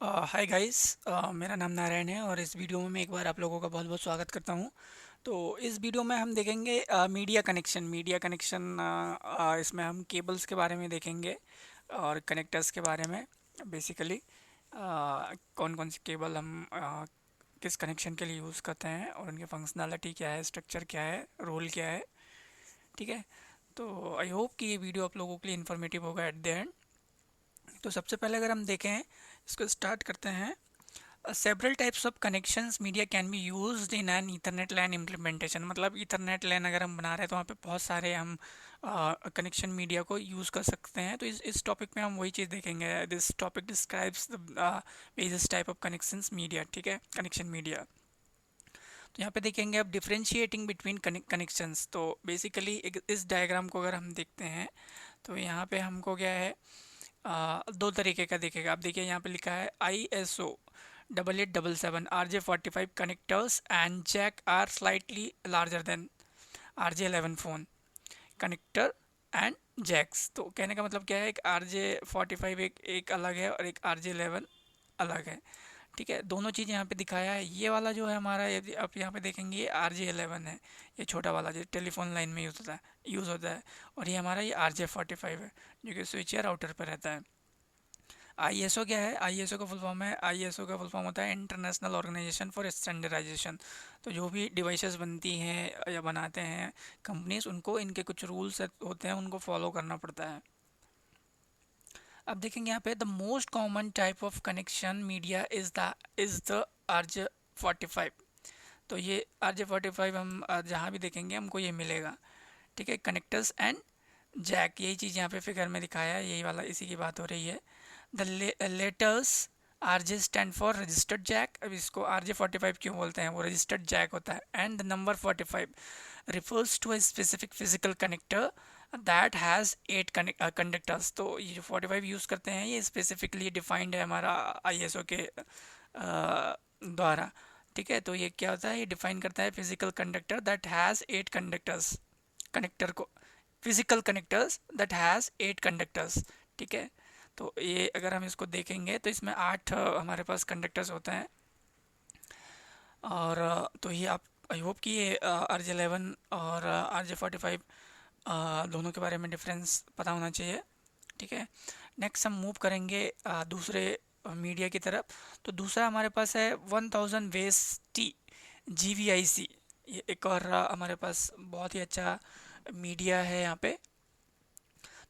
Hi guys. मेरा नाम नारायण है और इस वीडियो में मैं एक बार आप लोगों का बहुत बहुत स्वागत करता हूं। तो इस वीडियो में हम देखेंगे मीडिया कनेक्शन। इसमें हम केबल्स के बारे में देखेंगे और कनेक्टर्स के बारे में। बेसिकली कौन कौन सी केबल हम किस कनेक्शन के लिए यूज़ करते हैं और उनकी फंक्शनैलिटी क्या है, स्ट्रक्चर क्या है, रोल क्या है। ठीक है। तो आई होप कि ये वीडियो आप लोगों के लिए इन्फॉर्मेटिव होगा एट द एंड। तो सबसे पहले अगर हम देखें, इसको स्टार्ट करते हैं। Several types of connections media can be used in an Ethernet LAN implementation. मतलब ईथरनेट लैन अगर हम बना रहे हैं तो वहाँ पे बहुत सारे हम कनेक्शन मीडिया को यूज़ कर सकते हैं। तो इस टॉपिक में हम वही चीज़ देखेंगे। This topic describes the various type of connections media. ठीक है, कनेक्शन मीडिया। तो यहाँ पे देखेंगे अब डिफरेंशिएटिंग बिटवीन कनेक्शंस। तो बेसिकली इस डायग्राम को अगर हम देखते हैं तो यहाँ पे हमको क्या है, दो तरीके का दिखेगा। आप देखिए यहाँ पे लिखा है ISO 8877 RJ45 connectors and jack are slightly larger than RJ11 phone connector and jacks। तो कहने का मतलब क्या है, एक RJ45 एक अलग है और एक RJ11 अलग है। ठीक है, दोनों चीज़ यहाँ पे दिखाया है। ये वाला जो है हमारा, यदि आप यहाँ पे देखेंगे, ये RJ11 है। ये छोटा वाला जो टेलीफोन लाइन में यूज़ होता है। और ये हमारा ये RJ45 है जो कि स्विच या राउटर पर रहता है। ISO क्या है? ISO का फुल फॉर्म है, ISO का फुल फॉर्म होता है इंटरनेशनल ऑर्गेनाइजेशन फॉर स्टैंडर्डाइजेशन। तो जो भी डिवाइसेस बनती हैं या बनाते हैं कंपनीज, उनको इनके कुछ रूल्स होते हैं, उनको फॉलो करना पड़ता है। अब देखेंगे यहाँ पे the most common type of connection media is the RJ45। तो ये RJ45 हम जहाँ भी देखेंगे हमको ये मिलेगा। ठीक है, कनेक्टर्स एंड जैक, यही चीज़ यहाँ पे फिगर में दिखाया है, यही वाला, इसी की बात हो रही है। The letters RJ stand for registered jack. अब इसको RJ45 क्यों बोलते हैं, वो रजिस्टर्ड जैक होता है। And the number 45 refers to a specific physical connector that has 8 conductors. तो ये जो 45 यूज़ करते हैं ये स्पेसिफिकली डिफाइंड है हमारा ISO के द्वारा। ठीक है, तो ये क्या होता है, ये डिफाइन करता है physical conductor that has 8 conductors, connector को, physical connectors that has 8 conductors. ठीक है, तो ये अगर हम इसको देखेंगे तो इसमें 8 हमारे पास कंडक्टर्स होते हैं। और तो ये आप, आई होप कि ये RJ11 और RJ45 दोनों के बारे में डिफरेंस पता होना चाहिए। ठीक है, नेक्स्ट हम मूव करेंगे दूसरे मीडिया की तरफ। तो दूसरा हमारे पास है 1000 वेस टी GVIC। ये एक और हमारे पास बहुत ही अच्छा मीडिया है यहाँ पे।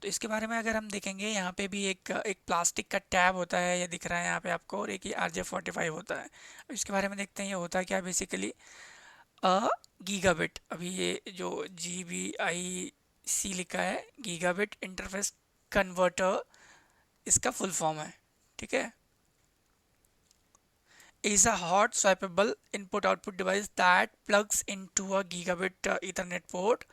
तो इसके बारे में अगर हम देखेंगे, यहाँ पे भी एक प्लास्टिक का टैब होता है, ये दिख रहा है यहाँ पे आपको, और एक ये RJ45 होता है। अब इसके बारे में देखते हैं ये होता क्या बेसिकली। अ गीगाबिट, अभी ये जो GBIC लिखा है, गीगाबिट इंटरफेस कन्वर्टर, इसका फुल फॉर्म है। ठीक है, is a hot swappable input output device that plugs into a gigabit ethernet port।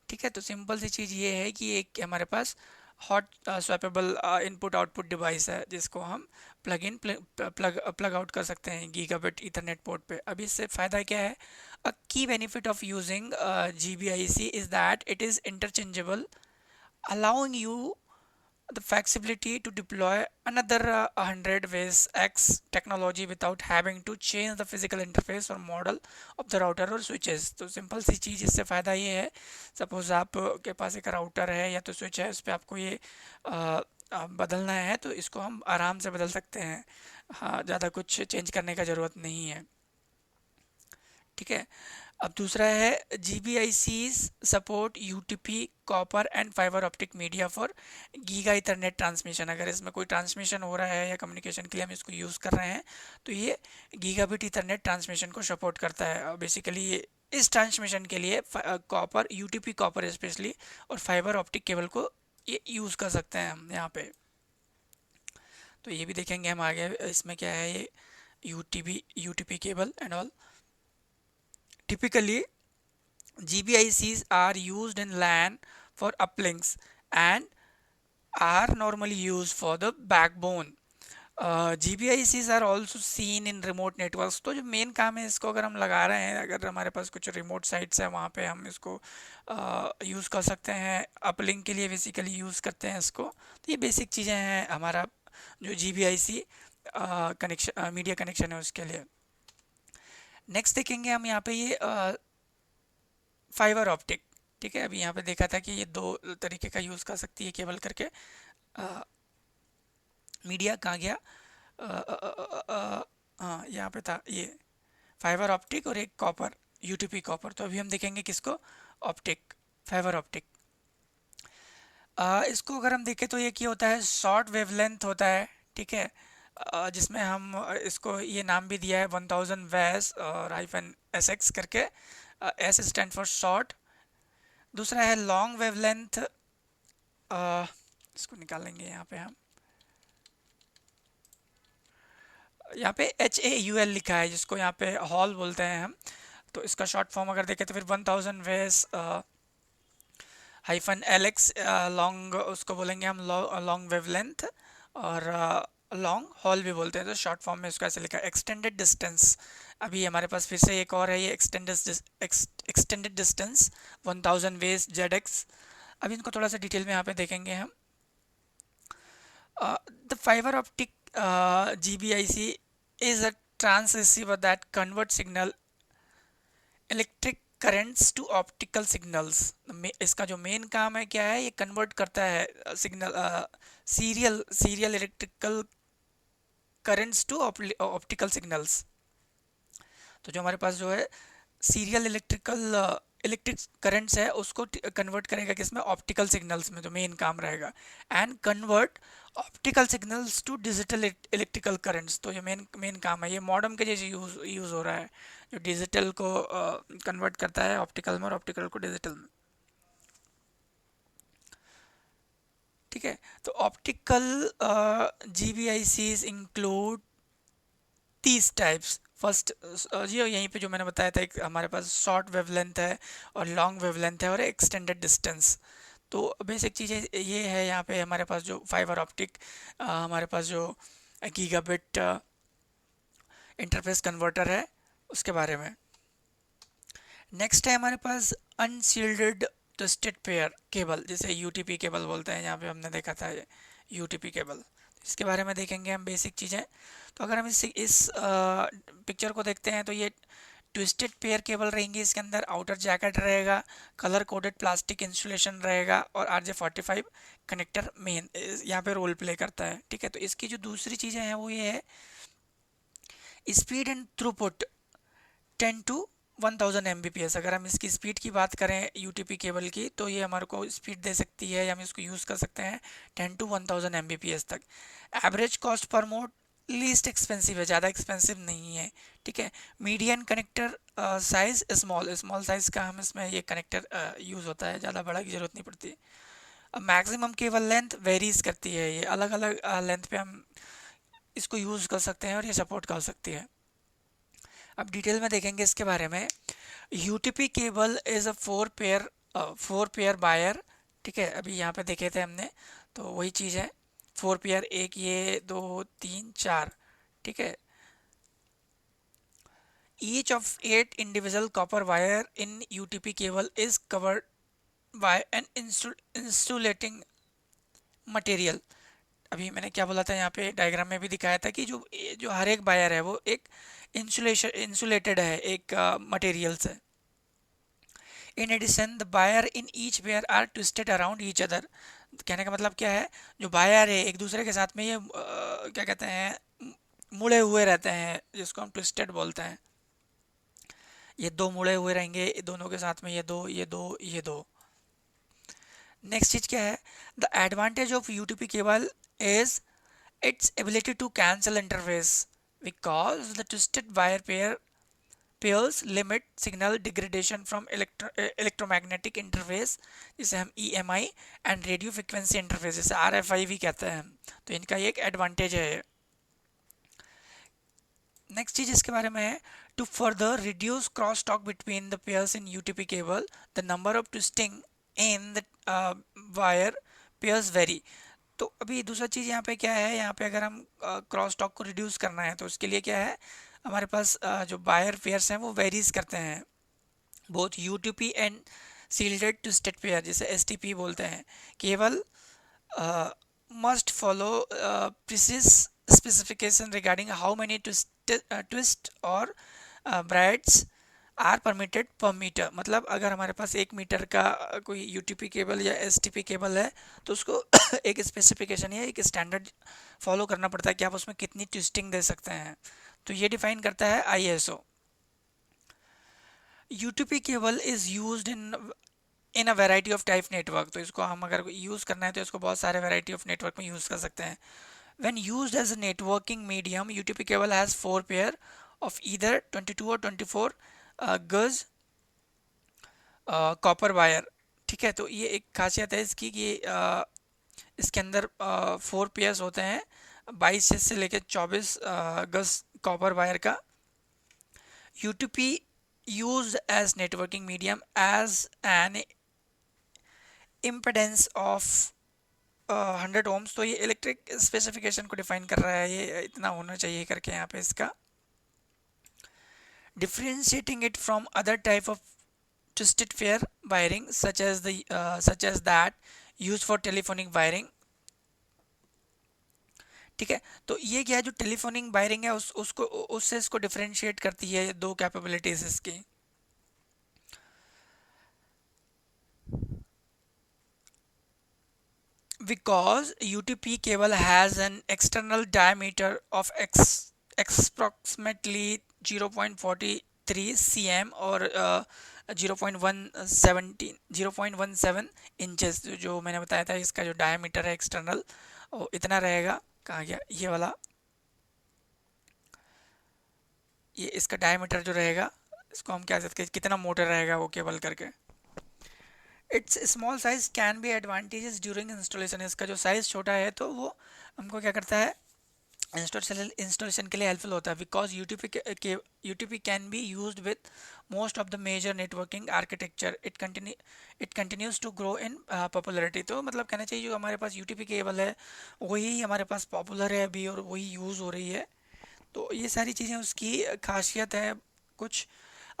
ठीक है, तो सिंपल सी चीज़ ये है कि एक हमारे पास hot swappable input output device है जिसको हम प्लग आउट कर सकते हैं गीगाबिट ईथरनेट पोर्ट पे। अब इससे फ़ायदा क्या है? अ की benefit of using GBIC is that it is interchangeable, allowing you the flexibility to deploy another 100 ways X technology without having to change the physical interface or model of the router और switches। तो simple सी चीज़, इससे फ़ायदा ये है, suppose आप के पास एक router है या तो स्विच है, उस पर आपको ये बदलना है तो इसको हम आराम से बदल सकते हैं। हाँ, ज़्यादा कुछ चेंज करने का ज़रूरत नहीं है। ठीक है, अब दूसरा है GBICs support UTP copper and fibre optic media for giga Ethernet transmission. अगर इसमें कोई ट्रांसमिशन हो रहा है या कम्युनिकेशन के लिए हम इसको यूज़ कर रहे हैं तो ये गीगाबिट इथरनेट ट्रांसमिशन को सपोर्ट करता है। बेसिकली ये इस ट्रांसमिशन के लिए कॉपर, UTP कॉपर स्पेशली, और फाइबर ऑप्टिक केबल को ये यूज़ कर सकते हैं हम यहाँ पे। तो ये भी देखेंगे हम आगे, इसमें क्या है ये UTP cable and all. Typically, GBICs are used in LAN for uplinks and are normally used for the backbone. GBICs are also seen in remote networks। तो जो मेन काम है, इसको अगर हम लगा रहे हैं, अगर हमारे पास कुछ रिमोट साइट्स है वहाँ पे हम इसको यूज़ कर सकते हैं, अपलिंक के लिए बेसिकली यूज़ करते हैं इसको। तो ये बेसिक चीज़ें हैं हमारा जो GBIC कनेक्शन मीडिया कनेक्शन है उसके लिए। नेक्स्ट देखेंगे हम यहाँ पे ये फाइबर ऑप्टिक। ठीक है, अभी यहाँ पे देखा था कि ये दो तरीके का यूज़ कर सकती है केबल करके। मीडिया कहाँ गया? हाँ, यहाँ पे था ये फाइबर ऑप्टिक और एक कॉपर, यूटीपी कॉपर। तो अभी हम देखेंगे किसको? Optic, fibre optic. इसको अगर हम देखें तो ये क्या होता है? शॉर्ट वेवलेंथ होता है। ठीक है, जिसमें हम इसको ये नाम भी दिया है 1000 वैस और -SX करके। S stand for short. दूसरा है लॉन्ग वेवलेंथ, इसको निकालेंगे यहाँ पे हम। यहाँ पे HAUL लिखा है, जिसको यहाँ पे हॉल बोलते हैं हम। तो इसका शॉर्ट फॉर्म अगर देखें तो फिर 1000 वेस -LX लॉन्ग, उसको बोलेंगे हम लॉन्ग वेवलेंथ। और लॉन्ग हॉल भी बोलते हैं। तो शॉर्ट फॉर्म में इसको ऐसे लिखा है एक्सटेंडेड डिस्टेंस। अभी हमारे पास फिर से एक और है, ये एक्सटेंडेड डिस्टेंस 1000 वेस ZX। अभी इनको थोड़ा सा डिटेल में यहाँ पे देखेंगे हम। The fiber optic GBIC is a transceiver that converts signal electric currents to optical signals। इसका जो मेन काम है क्या है? ये कन्वर्ट करता है signal serial electrical currents to optical signals. तो जो हमारे पास जो है सीरियल इलेक्ट्रिक करंट्स है, उसको कन्वर्ट करेगा किसमें? ऑप्टिकल सिग्नल्स में, जो मेन काम रहेगा। And convert optical signals to digital electrical currents. तो ये मेन काम है। ये मॉडेम के जैसे यूज़ हो रहा है, जो डिजिटल को कन्वर्ट करता है ऑप्टिकल में और ऑप्टिकल को डिजिटल में। ठीक है, तो optical GBICs include 30 types. First ये यहीं पे जो मैंने बताया था, एक हमारे पास शॉर्ट वेवलेंथ है और लॉन्ग वेवलेंथ है और एक्सटेंडेड डिस्टेंस। तो बेसिक चीज़ें ये है यहाँ पे हमारे पास जो फाइबर ऑप्टिक, हमारे पास जो गीगाबिट इंटरफेस कन्वर्टर है, उसके बारे में। नेक्स्ट है हमारे पास अनशील्डेड ट्विस्टेड पेयर केबल, जिसे यूटीपी केबल बोलते हैं। यहाँ पे हमने देखा था ये यूटीपी केबल। इसके बारे में देखेंगे हम बेसिक चीज़ें। तो अगर हम इस पिक्चर को देखते हैं तो ये ट्विस्टेड पेयर केबल रहेंगी। इसके अंदर आउटर जैकेट रहेगा, कलर कोडेड प्लास्टिक इंसुलेशन रहेगा और RJ45 कनेक्टर मेन यहाँ पे रोल प्ले करता है। ठीक है, तो इसकी जो दूसरी चीज़ें हैं वो ये है speed and throughput 10 to 1000 Mbps। अगर हम इसकी स्पीड की बात करें यूटीपी केबल की, तो ये हमारे को स्पीड दे सकती है, या हम इसको यूज़ कर सकते हैं 10 to 1000 Mbps तक। Average cost per mode least expensive है, ज़्यादा एक्सपेंसिव नहीं है। ठीक है, median connector size small size का हम इसमें ये कनेक्टर यूज़ होता है, ज़्यादा बड़ा की ज़रूरत नहीं पड़ती। मैक्सिमम केबल लेंथ वेरीज करती है, ये अलग अलग लेंथ पे हम इसको यूज़ कर सकते हैं और ये सपोर्ट कर सकती है। अब डिटेल में देखेंगे इसके बारे में। UTP cable is a 4 pair wire. ठीक है, अभी यहाँ पे देखे थे हमने, तो वही चीज़ है। 4 पेयर, एक ये, 2, 3, 4। ठीक है, each of 8 individual copper wire in UTP cable is covered by an insulating material. अभी मैंने क्या बोला था, यहाँ पे डायग्राम में भी दिखाया था कि जो जो हर एक वायर है वो एक इंसुलेटेड है एक मटेरियल से। In addition the wire in each pair are twisted around each other. कहने का मतलब क्या है? जो वायर है एक दूसरे के साथ में ये क्या कहते हैं, मुड़े हुए रहते हैं, जिसको हम ट्विस्टेड बोलते हैं। ये दो मुड़े हुए रहेंगे दोनों के साथ में, ये दो, ये दो, ये दो। नेक्स्ट चीज क्या है? The advantage of UTP cable is its ability to cancel interface because the twisted wire pairs limit signal degradation from electromagnetic interface, जिसे हम EMI and radio frequency interface, जिसे RFI भी कहते हैं हम। तो इनका एक एडवांटेज है। नेक्स्ट चीज इसके बारे में है, to further reduce cross talk between the pairs in UTP cable the number of twisting in the wire pairs vary. तो अभी दूसरा चीज़ यहाँ पे क्या है, यहाँ पे अगर हम क्रॉस टॉक को रिड्यूस करना है तो उसके लिए क्या है, हमारे पास जो वायर पेयर्स हैं वो वेरीज करते हैं। Both UTP and shielded twisted pair, जिसे STP बोलते हैं, केवल must follow precise specification regarding how many twist और braids are permitted per metre. मतलब अगर हमारे पास 1 मीटर का कोई यूटीपी केबल या एसटीपी केबल है तो उसको एक स्पेसिफिकेशन या एक स्टैंडर्ड फॉलो करना पड़ता है कि आप उसमें कितनी ट्विस्टिंग दे सकते हैं। तो ये डिफाइन करता है ISO. UTP cable is used in a variety of type network. तो इसको हम अगर यूज़ करना है तो इसको बहुत सारे वैरायटी ऑफ नेटवर्क में यूज़ कर सकते हैं। When used as a networking medium, UTP cable has 4 pair of either 22 और 24 गज कॉपर वायर। ठीक है, तो ये एक खासियत है इसकी कि इसके अंदर 4 पेयर्स होते हैं, 22 से लेकर 24 गज कॉपर वायर का। UTP used as networking medium as an impedance of 100 ohms। तो ये इलेक्ट्रिक स्पेसिफिकेशन को डिफाइन कर रहा है, ये इतना होना चाहिए करके यहाँ पे इसका। differentiating it from other type of twisted pair wiring such as that used for telephonic wiring। ठीक है, तो ये क्या है, जो टेलीफोनिक वायरिंग है उससे इसको डिफरेंशिएट करती है दो कैपेबिलिटीज इसकी। Because UTP cable has an external diameter of approximately 0.43 cm और 0.17 इंचेस, जो मैंने बताया था इसका जो डायमीटर है एक्सटर्नल वो इतना रहेगा। कहाँ गया ये वाला, ये इसका डायमीटर जो रहेगा इसको हम क्या कहते हैं, कितना मोटा रहेगा वो केबल करके। It's small size can be advantages during installation. इसका जो साइज़ छोटा है तो वो हमको क्या करता है, इंस्टॉलेशन के लिए हेल्पफुल होता है। Because UTP can be used with most of the major networking architecture. It continues to grow in popularity. तो मतलब कहना चाहिए जो हमारे पास यूटीपी केबल है वही हमारे पास पॉपुलर है अभी और वही यूज़ हो रही है। तो ये सारी चीज़ें उसकी खासियत है कुछ।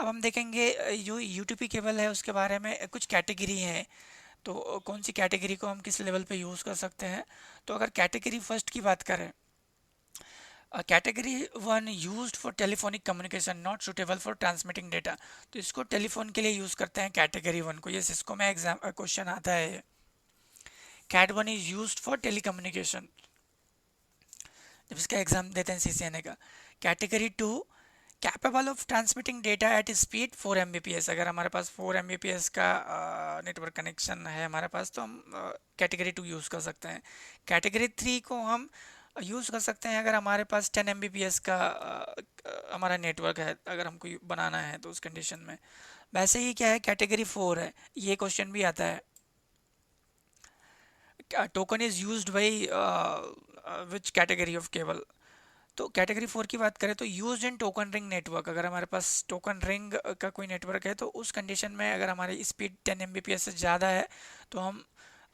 अब हम देखेंगे जो यूटीपी केबल है उसके बारे में कुछ कैटेगरी हैं, तो कौन सी कैटेगरी को हम किस लेवल पे यूज़ कर सकते हैं। तो अगर कैटेगरी फर्स्ट की बात करें, category 1 used for telephonic communication not suitable for transmitting data. तो इसको टेलीफोन के लिए यूज़ करते हैं कैटेगरी 1 को। ये सिस्को में एग्जाम क्वेश्चन आता है। Cat 1 is used for telecommunication, जब इसका एग्जाम देते हैं सीसीएनए का। Category 2 capable of transmitting data at speed 4 Mbps। अगर हमारे पास 4 Mbps का नेटवर्क कनेक्शन है हमारे पास तो हम कैटेगरी 2 यूज़ कर सकते हैं। कैटेगरी 3 को हम यूज़ कर सकते हैं अगर हमारे पास 10 Mbps का हमारा नेटवर्क है, अगर हमको बनाना है तो उस कंडीशन में। वैसे ही क्या है, कैटेगरी 4 है, ये क्वेश्चन भी आता है। Token is used by which category of cable. तो कैटेगरी 4 की बात करें तो use in token ring network. अगर हमारे पास टोकन रिंग का कोई नेटवर्क है तो उस कंडीशन में अगर हमारी स्पीड 10 Mbps से ज़्यादा है तो हम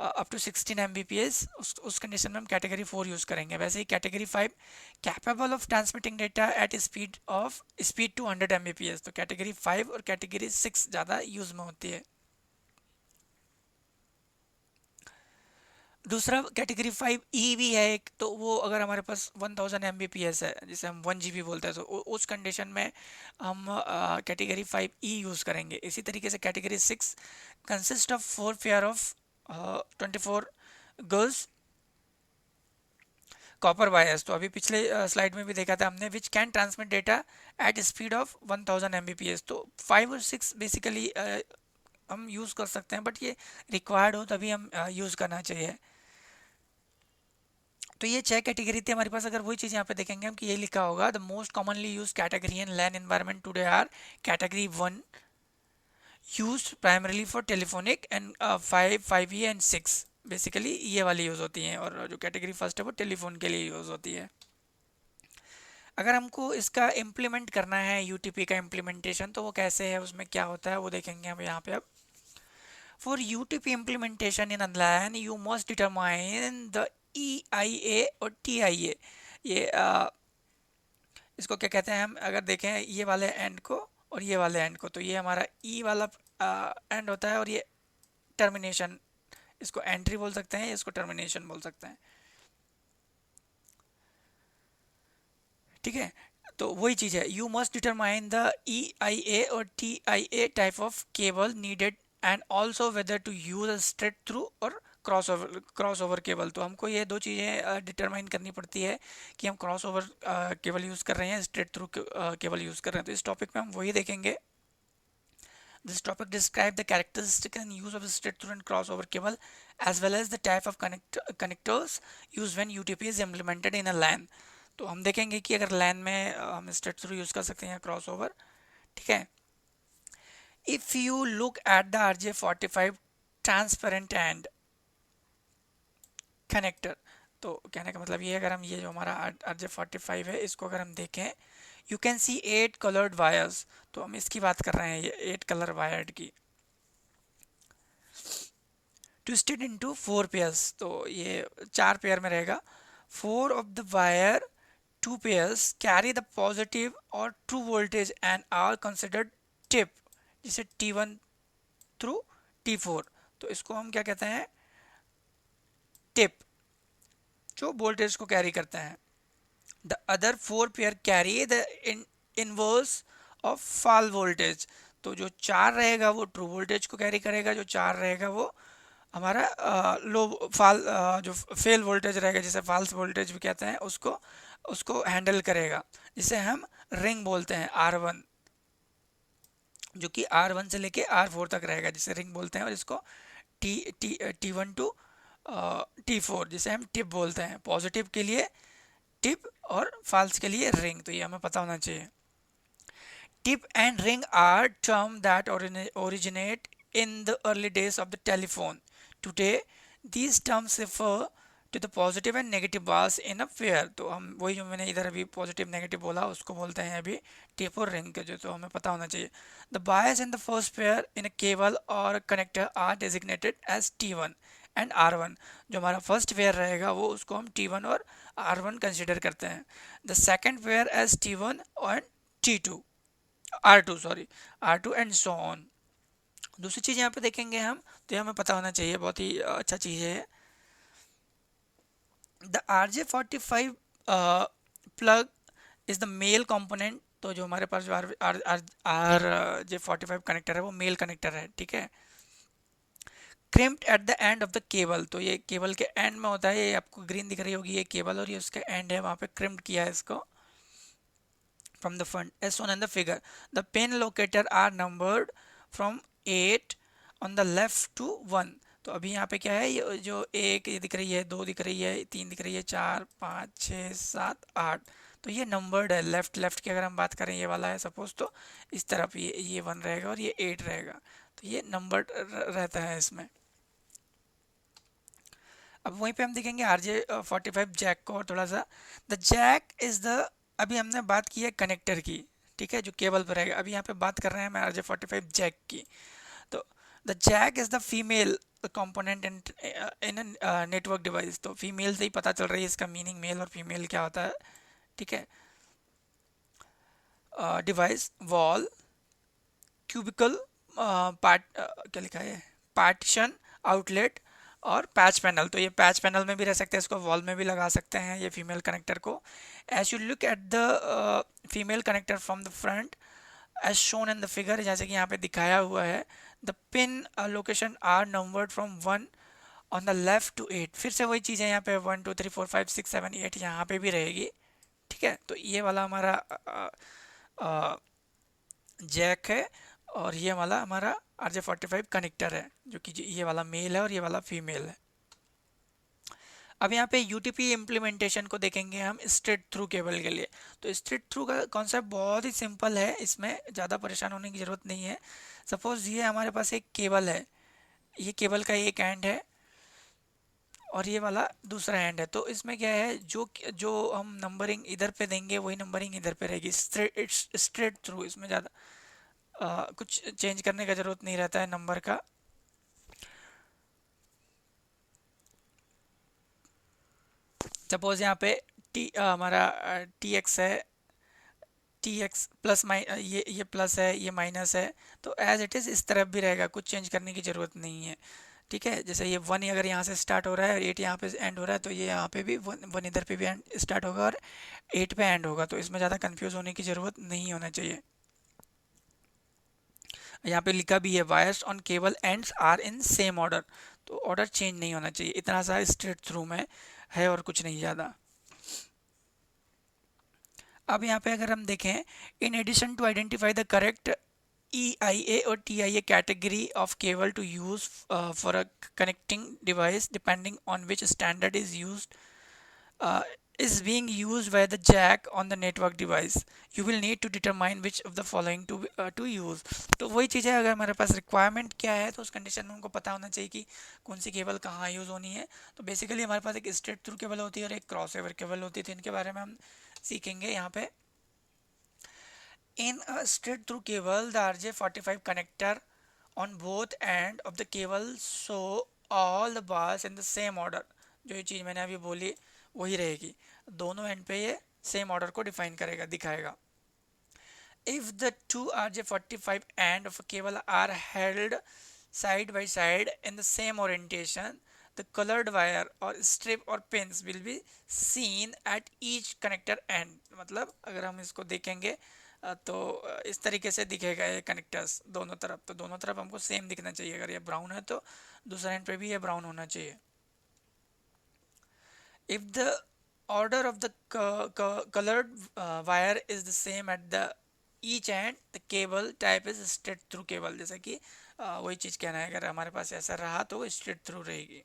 अप टू 16 Mbps उस कंडीशन में हम कैटेगरी 4 यूज़ करेंगे। वैसे ही category 5 capable of transmitting data at speed to 100 Mbps। तो कैटेगरी 5 और कैटेगरी 6 ज़्यादा यूज़ में होती है। दूसरा कैटेगरी 5E भी है एक, तो वो अगर हमारे पास 1000 Mbps है जिसे हम 1 GB बोलते हैं तो उस कंडीशन में हम कैटेगरी 5E यूज़ करेंगे। इसी तरीके से category 6 consist of 4 pair of 24 girls copper wires. तो अभी पिछले स्लाइड में भी देखा था हमने, which can transmit data at speed of 1000 Mbps। तो 5 और 6 बेसिकली हम यूज़ कर सकते हैं, बट ये रिक्वायर्ड हो तभी हम यूज़ करना चाहिए। तो ये 6 कैटेगरी थी हमारे पास। अगर वही चीज़ यहाँ पे देखेंगे हम कि ये लिखा होगा the most commonly use category in LAN environment today are category 1 use primarily for telephonic and 5E and 6 basically ये वाली यूज़ होती हैं, और जो कैटेगरी फर्स्ट है वो टेलीफोन के लिए यूज़ होती है। अगर हमको इसका इम्प्लीमेंट करना है यूटीपी का इम्प्लीमेंटेशन तो वो कैसे है, उसमें क्या होता है वो देखेंगे हम यहाँ पे। अब for UTP implementation in LAN you must determine the EIA और TIA। ये इसको क्या कहते हैं, हम अगर देखें ये वाले एंड को और ये वाले एंड को, तो ये हमारा E वाला एंड होता है और ये टर्मिनेशन, इसको एंट्री बोल सकते हैं, इसको टर्मिनेशन बोल सकते हैं। ठीक है। तो वही चीज़ है, you must determine the EIA और TIA type of cable needed and also whether to use straight through और क्रॉस ओवर केबल। तो हमको ये दो चीज़ें डिटरमाइन करनी पड़ती है कि हम क्रॉस ओवर केबल यूज़ कर रहे हैं, स्ट्रेट थ्रू केबल यूज़ कर रहे हैं। तो इस टॉपिक में हम वही देखेंगे। This topic describes the characteristic and use of straight through and crossover cable as well as the type of connectors used when UTP is implemented in a LAN। तो हम देखेंगे कि अगर LAN में हम स्ट्रेट थ्रू यूज़ कर सकते हैं या क्रॉस ओवर। ठीक है। If you look at the RJ45 transparent and connector, तो कहने का मतलब ये है, अगर हम ये जो हमारा RJ45 है इसको अगर हम देखें, you can see 8 coloured wires. तो हम इसकी बात कर रहे हैं, ये 8 कलर वायर्ड की, ट्विस्टेड इनटू 4 पेयर्स। तो ये 4 पेयर में रहेगा। 4 of the wire 2 pairs carry the positive और true voltage and are considered tip, जिसे T1 थ्रू T4। तो इसको हम क्या कहते हैं, टिप, जो वोल्टेज को कैरी करते हैं। The other 4 pair carry the inverse of fall voltage. तो जो 4 रहेगा वो ट्रू वोल्टेज को कैरी करेगा, जो 4 रहेगा वो हमारा लो फाल जो फेल वोल्टेज रहेगा, जिसे फॉल्स वोल्टेज भी कहते हैं, उसको उसको हैंडल करेगा, जिसे हम रिंग बोलते हैं, R1, जो कि R1 से लेके R4 तक रहेगा, जिसे रिंग बोलते हैं। और इसको T1 टू T4 जिसे हम टिप बोलते हैं। पॉजिटिव के लिए टिप और फॉल्स के लिए रिंग। तो ये हमें पता होना चाहिए। Tip and ring are terms that originate in the early days of the telephone. Today, these terms refer to the positive and negative bars in a pair। तो हम वही जो मैंने इधर अभी पॉजिटिव नेगेटिव बोला उसको बोलते हैं अभी टिप और रिंग के, जो तो हमें पता होना चाहिए। The bias in the first pair in a cable or connector are designated as T1 and R1। जो हमारा फर्स्ट पेयर रहेगा वो उसको हम T1 और R1 कंसिडर करते हैं। The second pair as T1 और T2 R2 sorry R2 and so on. दूसरी चीज़ यहाँ पे देखेंगे हम, तो ये हमें पता होना चाहिए, बहुत ही अच्छा चीज़ है। The RJ45 plug is the male component. तो जो हमारे पास जो RJ45 कनेक्टर है वो मेल कनेक्टर है। ठीक है। Crimped at the end of the cable. तो ये केबल के एंड में होता है, ये आपको ग्रीन दिख रही होगी ये केबल, और ये उसका एंड है, वहाँ पे क्रिम्प्ड किया है इसको from the front as shown in the figure. The pin locator are numbered from 8 on the left to 1। तो अभी यहाँ पे क्या है, ये जो एक ये दिख रही है, 2 दिख रही है, 3 दिख रही है, 4 5 6 7 8, तो ये नंबर्ड है। लेफ्ट की अगर हम बात करें, ये वाला है सपोज, तो इस तरफ ये 1 रहेगा और ये 8 रहेगा, तो ये नंबर्ड रहता है इसमें। अब वहीं पे हम देखेंगे RJ45 जैक को और थोड़ा सा। द जैक इज द, अभी हमने बात की है कनेक्टर की, ठीक है, जो केबल पर रहेगा। अभी यहाँ पे बात कर रहे हैं हम RJ45 जैक की। तो the jack is the female component in network device. तो फीमेल से ही पता चल रही है इसका मीनिंग, मेल और फीमेल क्या होता है। ठीक है। डिवाइस वॉल क्यूबिकल पार्ट क्या लिखा है, पार्टीशन आउटलेट और पैच पैनल। तो ये पैच पैनल में भी रह सकते हैं, इसको वॉल में भी लगा सकते हैं ये फीमेल कनेक्टर को। As you look at the female connector from the front as shown in the figure, जैसे कि यहाँ पे दिखाया हुआ है, the pin location are numbered from 1 on the left to 8। फिर से वही चीज़ है, यहाँ पे 1 2 3 4 5 6 7 8 यहाँ पे भी रहेगी। ठीक है। तो ये वाला हमारा जैक है और ये वाला हमारा RJ45 कनेक्टर है, जो कि ये वाला मेल है और ये वाला फीमेल है। अब यहाँ पे यूटीपी इम्प्लीमेंटेशन को देखेंगे हम स्ट्रेट थ्रू केबल के लिए। तो स्ट्रेट थ्रू का कॉन्सेप्ट बहुत ही सिंपल है, इसमें ज़्यादा परेशान होने की ज़रूरत नहीं है। सपोज ये हमारे पास एक केबल है, ये केबल का एक एंड है और ये वाला दूसरा एंड है। तो इसमें क्या है, जो हम नंबरिंग इधर पे देंगे वही नंबरिंग इधर पे रहेगी, स्ट्रेट थ्रू। इसमें ज़्यादा कुछ चेंज करने का ज़रूरत नहीं रहता है नंबर का। सपोज यहाँ पे हमारा TX है, TX प्लस ये प्लस है, ये माइनस है, तो एज इट इज़ इस तरफ भी रहेगा, कुछ चेंज करने की ज़रूरत नहीं है। ठीक है, जैसे ये 1 अगर यहाँ से स्टार्ट हो रहा है और 8 यहाँ पे एंड हो रहा है, तो ये यहाँ पे भी 1 इधर पे भी एंड स्टार्ट होगा और 8 पे एंड होगा, तो इसमें ज़्यादा कंफ्यूज होने की ज़रूरत नहीं होना चाहिए। यहाँ पे लिखा भी है wires on cable ends are in same order, तो ऑर्डर चेंज नहीं होना चाहिए, इतना सा स्ट्रेट थ्रू में है और कुछ नहीं ज़्यादा। अब यहाँ पे अगर हम देखें, in addition to identify the correct EIA or TIA category of cable to use for a connecting device depending on which standard uh, is being used by the jack on the network device. You will need to determine which of the following to use. तो वही चीज़ है, अगर हमारे पास requirement क्या है तो उस कंडीशन में हमको पता होना चाहिए कि कौन सी केबल कहाँ यूज़ होनी है। तो बेसिकली हमारे पास एक स्ट्रेट थ्रू केबल होती है और एक क्रॉस ओवर केबल होती है, तो इनके बारे में हम सीखेंगे यहाँ पे। In a straight through cable, the RJ45 connector on both end of the cable show all the bars in the same order। जो ये चीज़ मैंने अभी बोली वही रहेगी, दोनों एंड पे ये सेम ऑर्डर को डिफाइन करेगा, दिखाएगा। If the two RJ45 end of a cable are held side by side in the same orientation, the colored wire or strip or pins will be seen at each connector end। मतलब अगर हम इसको देखेंगे तो इस तरीके से दिखेगा ये कनेक्टर्स दोनों तरफ, तो दोनों तरफ हमको सेम दिखना चाहिए। अगर ये ब्राउन है तो दूसरा एंड पे भी ये ब्राउन होना चाहिए। If the order of the colored wire is the same at the each end, the cable type is straight through cable। जैसे कि वही चीज़ कहना है, अगर हमारे पास ऐसा रहा तो स्ट्रेट थ्रू रहेगी।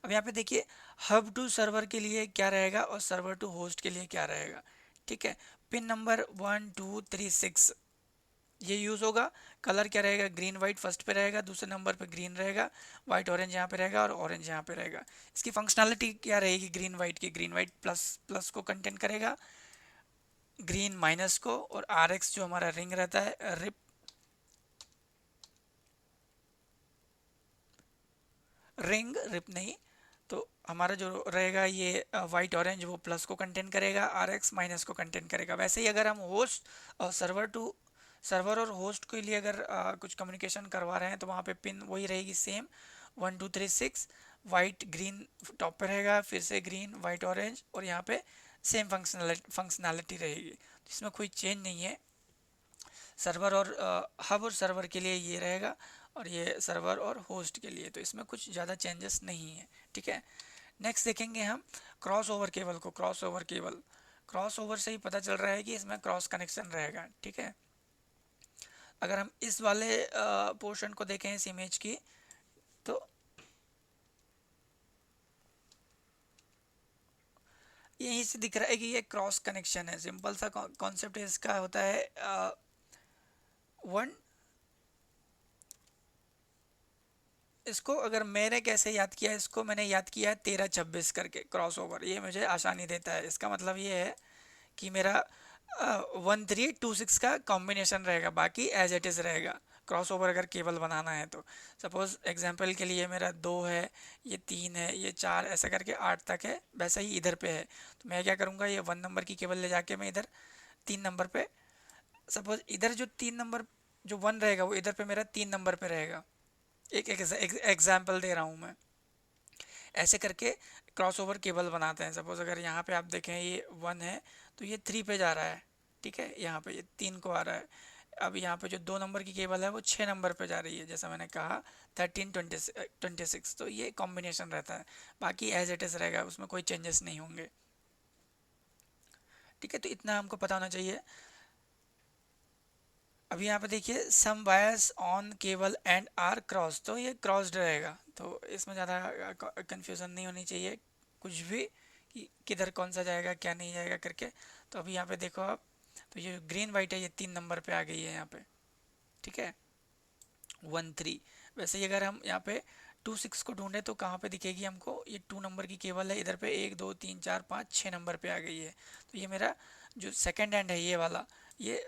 अब यहाँ पे देखिए, हब टू सर्वर के लिए क्या रहेगा और सर्वर टू होस्ट के लिए क्या रहेगा। ठीक है, पिन नंबर 1 2 3 6 ये यूज़ होगा। कलर क्या रहेगा, ग्रीन वाइट फर्स्ट पे रहेगा, दूसरे नंबर पे ग्रीन रहेगा, वाइट ऑरेंज यहाँ पे रहेगा और ऑरेंज यहाँ पे रहेगा। इसकी फंक्शनैलिटी क्या रहेगी ग्रीन वाइट की, ग्रीन वाइट प्लस प्लस को कंटेंट करेगा, ग्रीन माइनस को, और RX जो हमारा रिंग रहता है, रिप नहीं, तो हमारा जो रहेगा ये वाइट ऑरेंज वो प्लस को कंटेंट करेगा, RX माइनस को कंटेंट करेगा। वैसे ही अगर हम होस्ट और सर्वर और होस्ट के लिए अगर कुछ कम्युनिकेशन करवा रहे हैं तो वहाँ पे पिन वही रहेगी सेम, 1 2 3 6, वाइट ग्रीन टॉप पे रहेगा, फिर से ग्रीन वाइट ऑरेंज, और यहाँ पे सेम फंक्शनैलिटी रहेगी, तो इसमें कोई चेंज नहीं है। सर्वर और हब और सर्वर के लिए ये रहेगा और ये सर्वर और होस्ट के लिए, तो इसमें कुछ ज़्यादा चेंजेस नहीं है। ठीक है, नेक्स्ट देखेंगे हम क्रॉस ओवर केबल को। क्रॉस ओवर से ही पता चल रहा है कि इसमें क्रॉस कनेक्शन रहेगा। ठीक है, अगर हम इस वाले पोर्शन को देखें इस इमेज की, तो यहीं से दिख रहा है कि ये क्रॉस कनेक्शन है। सिंपल सा कॉन्सेप्ट इसका होता है, वन इसको अगर मैंने कैसे याद किया, इसको मैंने याद किया है 13-26 करके क्रॉस ओवर, ये मुझे आसानी देता है। इसका मतलब ये है कि मेरा 1326 का कॉम्बिनेशन रहेगा, बाकी एज इट इज़ रहेगा। क्रॉस ओवर अगर केबल बनाना है तो सपोज एग्जांपल के लिए मेरा 2 है, ये 3 है, ये 4, ऐसा करके 8 तक है। वैसा ही इधर पे है, तो मैं क्या करूँगा, ये 1 नंबर की केबल ले जाके मैं इधर 3 नंबर पे, सपोज इधर जो 3 नंबर जो 1 रहेगा वो इधर पे मेरा 3 नंबर पे रहेगा। एक एग्जाम्पल दे रहा हूँ मैं। ऐसे करके क्रॉस ओवर केबल बनाते हैं। सपोज अगर यहाँ पे आप देखें ये 1 है तो ये 3 पे जा रहा है। ठीक है, यहाँ पे ये 3 को आ रहा है। अब यहाँ पे जो 2 नंबर की केबल है वो 6 नंबर पे जा रही है, जैसा मैंने कहा 13-26, तो ये कॉम्बिनेशन रहता है। बाकी एज इट इज़ रहेगा, उसमें कोई चेंजेस नहीं होंगे। ठीक है, तो इतना हमको पता होना चाहिए। अभी यहाँ पे देखिए, some wires on cable end are cross, तो ये क्रॉस्ड रहेगा, तो इसमें ज़्यादा कंफ्यूजन नहीं होनी चाहिए कुछ भी कि किधर कौन सा जाएगा क्या नहीं जाएगा करके। तो अभी यहाँ पे देखो आप, तो ये ग्रीन वाइट है ये 3 नंबर पे आ गई है यहाँ पे। ठीक है, 1 3। वैसे ही अगर हम यहाँ पे 2 6 को ढूंढे तो कहाँ पे दिखेगी हमको, ये 2 नंबर की केबल है, इधर पे 1 2 3 4 5 6 नंबर पे आ गई है। तो ये मेरा जो सेकेंड एंड है ये वाला, ये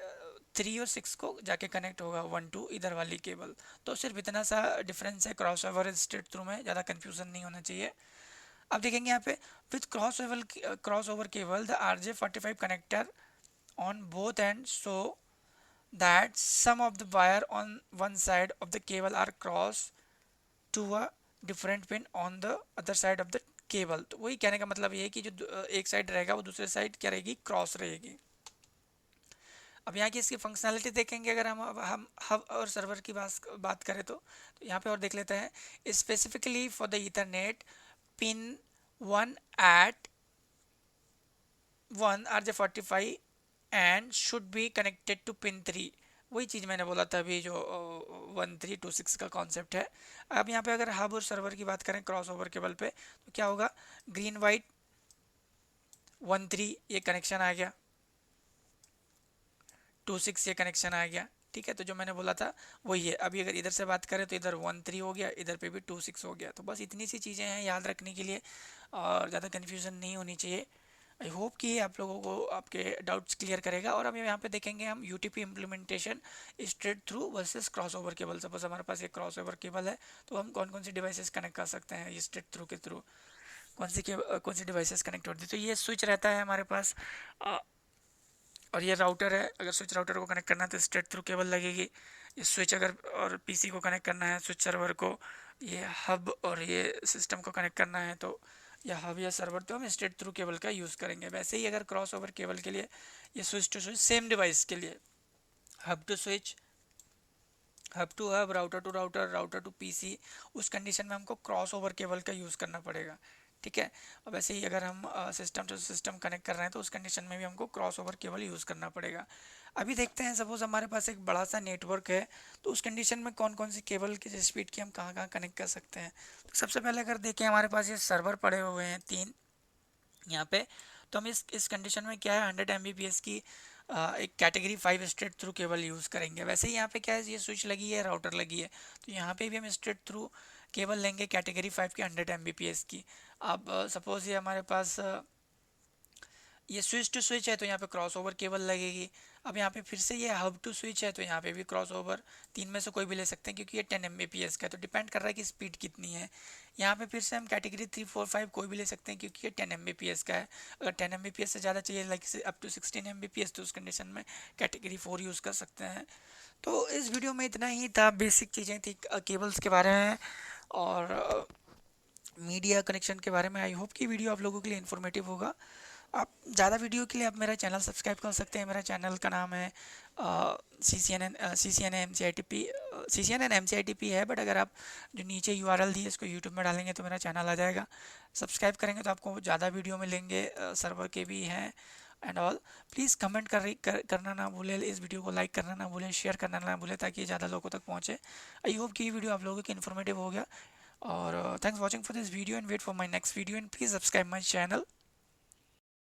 3 और 6 को जाके कनेक्ट होगा 1 2 इधर वाली केबल। तो सिर्फ इतना सा डिफरेंस है क्रॉस ओवर स्ट्रेट थ्रू में, ज़्यादा कन्फ्यूजन नहीं होना चाहिए। अब देखेंगे यहाँ पे, with cross over cable the RJ45 connector on both and so that some of the wire on one side of the cable are cross to a different pin on the other side of the cable. तो वही कहने का मतलब ये है कि जो एक साइड रहेगा वो दूसरे साइड क्या रहेगी, क्रॉस रहेगी। अब यहाँ की इसकी फंक्शनैलिटी देखेंगे, अगर हम हब और सर्वर की बात करें तो यहाँ पे और देख लेते हैं। Specifically for the Ethernet pin 1 at 1 RJ45 end should be connected to pin 3। वही चीज़ मैंने बोला था अभी, जो 1326 का कॉन्सेप्ट है। अब यहाँ पे अगर हब और सर्वर की बात करें क्रॉस ओवर केबल पे, तो क्या होगा, ग्रीन वाइट 13 ये कनेक्शन आ गया, 26 ये कनेक्शन आ गया। ठीक है, तो जो मैंने बोला था वही है। अभी अगर इधर से बात करें तो इधर 13 हो गया, इधर पे भी 26 हो गया। तो बस इतनी सी चीज़ें हैं याद रखने के लिए, और ज़्यादा कन्फ्यूज़न नहीं होनी चाहिए। आई होप कि ये आप लोगों को आपके डाउट्स क्लियर करेगा। और अब यहाँ पे देखेंगे हम UTP implementation straight through versus cross over cable. Suppose हमारे पास एक क्रॉस ओवर केबल है, तो हम कौन कौन सी डिवाइसेस कनेक्ट कर सकते हैं ये स्ट्रेट थ्रू के थ्रू, कौन सी डिवाइसेस कनेक्ट होती है। तो ये स्विच रहता है हमारे पास, और ये राउटर है। अगर स्विच राउटर को कनेक्ट करना है तो स्ट्रेट थ्रू केबल लगेगी। ये स्विच अगर और पीसी को कनेक्ट करना है, स्विच सर्वर को, ये हब और ये सिस्टम को कनेक्ट करना है, तो या हब या सर्वर, तो हम स्ट्रेट थ्रू केबल का यूज़ करेंगे। वैसे ही अगर क्रॉस ओवर केबल के लिए, ये switch to switch, same device के लिए hub to switch, hub to hub, router to router, router to PC, उस कंडीशन में हमको क्रॉस ओवर केबल का यूज़ करना पड़ेगा। ठीक है, और वैसे ही अगर हम सिस्टम टू सिस्टम कनेक्ट कर रहे हैं तो उस कंडीशन में भी हमको क्रॉस ओवर केबल यूज़ करना पड़ेगा। अभी देखते हैं, सपोज हमारे पास एक बड़ा सा नेटवर्क है, तो उस कंडीशन में कौन कौन सी केबल की स्पीड की हम कहाँ कहाँ कनेक्ट कर सकते हैं। तो सबसे पहले अगर देखें, हमारे पास ये सर्वर पड़े हुए हैं 3 यहाँ पे, तो हम इस कंडीशन में क्या है, 100 Mbps की एक category 5 straight through cable use करेंगे। वैसे ही यहाँ पे क्या है, ये स्विच लगी है, राउटर लगी है, तो यहाँ पे भी हम स्ट्रेट थ्रू केबल लेंगे कैटेगरी 5 की 100 Mbps की। अब सपोज़ ये हमारे पास ये स्विच टू स्विच है, तो यहाँ पे क्रॉस ओवर केबल लगेगी। अब यहाँ पे फिर से ये हब टू स्विच है, तो यहाँ पे भी क्रॉस ओवर, 3 में से कोई भी ले सकते हैं क्योंकि ये 10 Mbps का है, तो डिपेंड कर रहा है कि स्पीड कितनी है। यहाँ पे फिर से हम कैटेगरी 3 4 5 कोई भी ले सकते हैं क्योंकि ये 10 Mbps का है। अगर 10 Mbps से ज़्यादा चाहिए, लाइक अप टू 16 Mbps, तो उस कंडीशन में कैटेगरी 4 यूज़ कर सकते हैं। तो इस वीडियो में इतना ही था, बेसिक चीज़ें थी केबल्स के बारे में और मीडिया कनेक्शन के बारे में। आई होप कि वीडियो आप लोगों के लिए इन्फॉर्मेटिव होगा। आप ज़्यादा वीडियो के लिए आप मेरा चैनल सब्सक्राइब कर सकते हैं। मेरा चैनल का नाम है CCNN है, बट अगर आप जो नीचे URL दी है इसको यूट्यूब में डालेंगे तो मेरा चैनल आ जाएगा। सब्सक्राइब करेंगे तो आपको ज़्यादा वीडियो मिलेंगे, सर्वर के भी हैं एंड ऑल। प्लीज़ कमेंट करना ना भूलें, इस वीडियो को लाइक करना ना भूलें, शेयर करना ना भूलें, ताकि ये ज़्यादा लोगों तक पहुँचे। आई होप कि ये वीडियो आप लोगों के इन्फॉर्मेटिव हो गया, और thanks watching for this video and wait for my next video and please subscribe my channel.